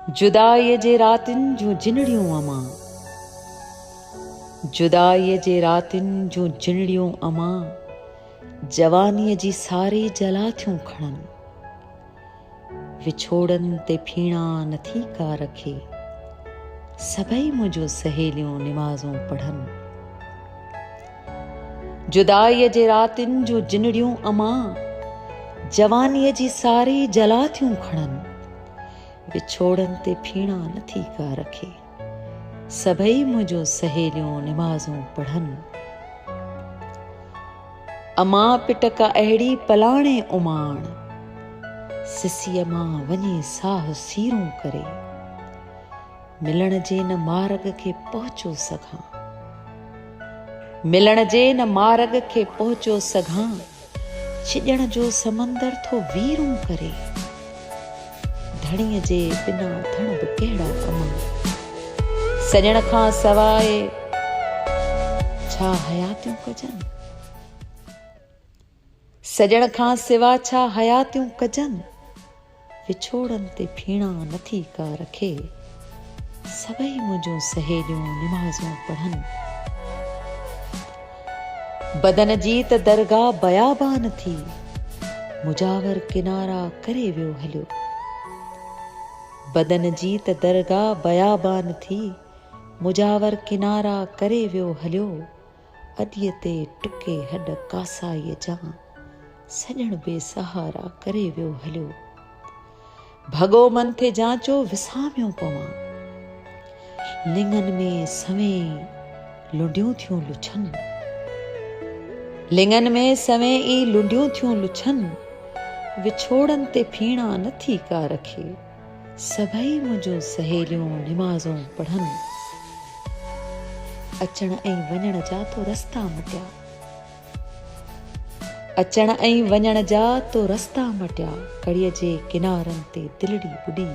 जुदाईअ जे रातिन जूं जिनड़ियूं अमां, जुदाईअ जे रातिन जूं जिनड़ियूं अमां, जवानीअ जी सारी जला थियूं खणनि, विछोड़नि ते फीणा नथी का रखे, सभई मुंहिंजूं सहेलियूं निमाज़ूं पढ़नि। जुदाईअ जे रातिन जूं जिनड़ियूं अमां, जवानीअ जी सारी जला थियूं खणनि, विछोड़नि ते फीणा नथी का रखे, सभई मुंहिंजूं सहेलियूं निमाज़ूं पढ़नि। अमां पिटक अहिड़ी पलाणे उमाण, सिसीअ मां वञे साह सीरूं करे, मिलण जे न मार्ग खे पहुचो सघां, मिलण जे न मार्ग खे पहुचो सघां, छिॼण जो समंदर थो वीरूं करे, धणीअ जे बिना धण बि कहिड़ा अमां, सॼण खां सवाइ छा हयातियूं कजनि, सॼण खां सिवा छा हयातियूं कजनि, विछोड़नि ते फीणा नथी का रखे, सभई मुंहिंजूं सहेलियूं निमाज़ूं पढ़नि। बदन जी त दरगाह बयाबान थी, मुजावर किनारा करे वियो हलियो, बदन जी त दरगाह बयाबान थी, मुजावर किनारा करे वियो हलियो, अॾीअ ते टुके हॾ कासाईअ जा, सॼण बेसहारा करे वियो हलियो, भॻो मन थे जांचो विसामियो पवां, लिङनि में सवें लुंडियूं थियूं लुछनि, लिङनि में सवें ई लुंडियूं थियूं लुछनि, विछोड़नि ते फीणा नथी का रखे, सभई मुंहिंजूं सहेलियूं निमाज़ूं पढ़नि। अचण ऐं वञण जा तो रस्ता मटिया, अचण ऐं वञण जा तो रस्ता मटिया, कड़ीअ जे किनारनि ते दिलड़ी ॿुॾी,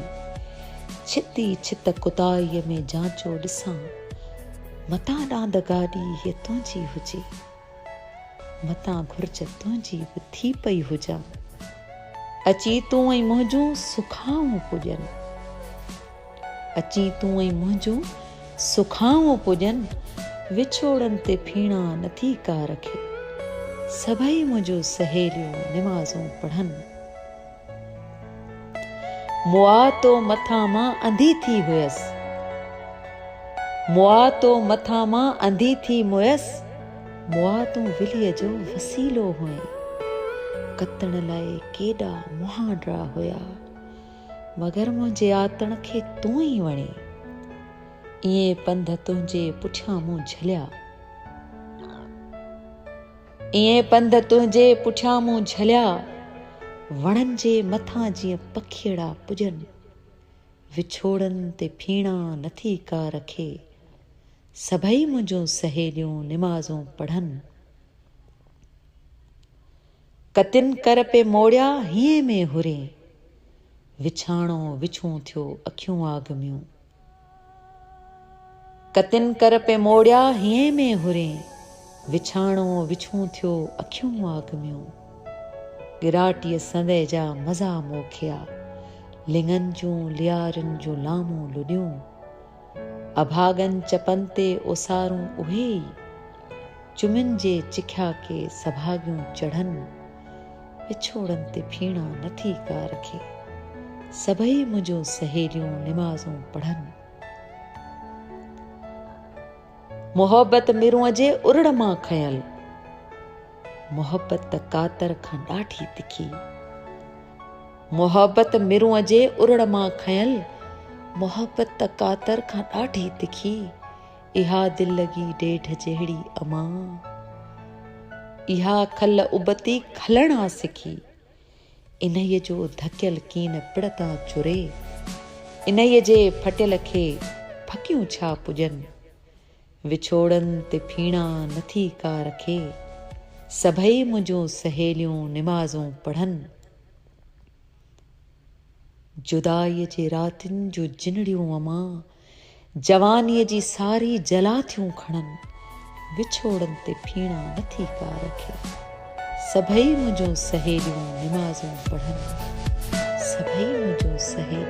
छिती छित कुताईअ में जांचो ॾिसां, मतां ॾांद गाॾी हीअ तुंहिंजी हुजे, मतां घुर्ज तुंहिंजी बि थी पई हुजां, अची तूं ऐं मुंहिंजूं सुखाऊं पुॼनि, अची तूं ऐं मुंहिंजूं सुखाऊं पुॼनि, विछोड़नि ते फीणा नथी का रखे, सभई मुंहिंजूं सहेलियूं निमाज़ूं पढ़नि। मुआ तो मथां मां अंधी थी हुयसि, मुआ तो मथां मां अंधी थी मुयसि, मुआ तूं विलीअ जो वसीलो हुई, कतण लाइ केॾा मुहांडा हुया, मगर मुंहिंजे आतण खे तूं ई वणे, इएं पंध तुंहिंजे पुठियां मूं झलिया, इएं पंध तुंहिंजे पुठियां मूं झलिया, वणनि जे मथां जीअं पखीअड़ा पुॼनि, विछोड़नि ते फीणा नथी का रखे, सभई मुंहिंजूं सहेलियूं निमाज़ूं पढ़नि। कतिन कर पे मोड़िया हीअं में हुरे, विछाणो विछूं थियो अखियूं आगमियूं, कतिन कर पे मोड़िया हीअं में हुरे, विछाणो विछूं थियो अखियूं आगमियूं, गिराटीअ संदे जा मज़ा मोखिया, लिङनि जूं लियारियुनि जूं लामूं लुॾियूं, अभागनि चपनि ते ओसारूं उहे ई, चुमिन जे चिखिया के सभागियूं चढ़नि, विछोड़नि ते फीणा नथी का रखे, सभई मुंहिंजूं सहेलियूं निमाज़ूं पढ़नि। मोहब्बत मिरूअ जे उरड़ मां खयल, मोहब्बत कातर खां ॾाढी तिखी, मोहब्बत मिरूअ जे उरड़ मां खयल, मोहब्बत कातर खां ॾाढी तिखी, इहा दिल लॻी ॾेढ जहिड़ी अमां, इहा खल उबती खलणा सिखी, इन्हीअ जो धकियल कीन पिड़तां चुरे, इन्हीअ जे फटियल खे फकियूं छा पुॼनि, विछोड़नि ते फीणा नथी का रखे, सभई मुंहिंजूं सहेलियूं निमाज़ूं पढ़नि। जुदाईअ जे रातिन जूं जिनड़ियूं अमां, जवानीअ जी सारी जला थियूं खणनि, विछोड़नि ते फीणा नथी का रखे, सभई मुंहिंजूं सहेलियूं निमाज़ूं पढ़नि, सभई मुंहिंजूं सहेलियूं